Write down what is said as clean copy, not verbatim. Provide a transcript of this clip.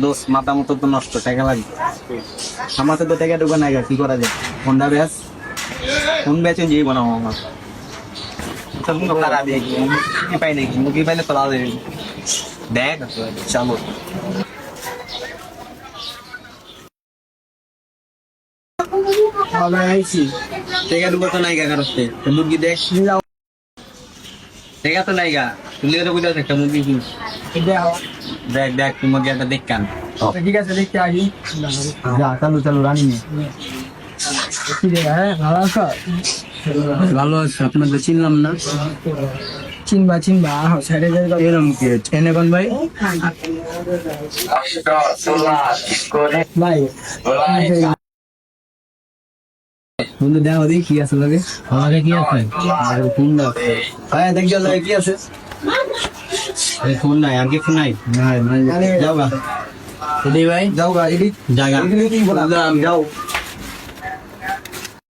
দোষ মাথা মতো তো নষ্ট, টাকা লাগবে। আমার তো টাকা ঢুকে নাই, কি করা যায়? হোন্ডা ব্যাস, কোন ব্যাচে যেই বানাবো আমার মুখি পাই নাকি, মুখি পাইলে তো লাভ দেখ চলো। টাকা ঢুকো তো নাইগা কারোতে মুরগি দেখ, টাকা তো নাইগা, তুমি তো বুঝতে একটা মুরগি কিনিস। দেখ দেখ তুই মুরগি একটা দেখ কান। ঠিক আছে দেখতে আসি। যা চালু চালু রানি হ্যাঁ ভালো আছো? ভালো আছে, আপনাদের চিনলাম না। চিনবা চিনবা সাইডে এরম কি এনে কোন ভাই? ভাই বন্ধু দেখো দেখি কি আছে লাগে, আমাকে কি আছে? ফোন হ্যাঁ দেখ লাগে কি আছে। ফোন নাই, আর কি ফোন নাই? যাও গা ভাই যাও গা, এদিক জায়গা যাও।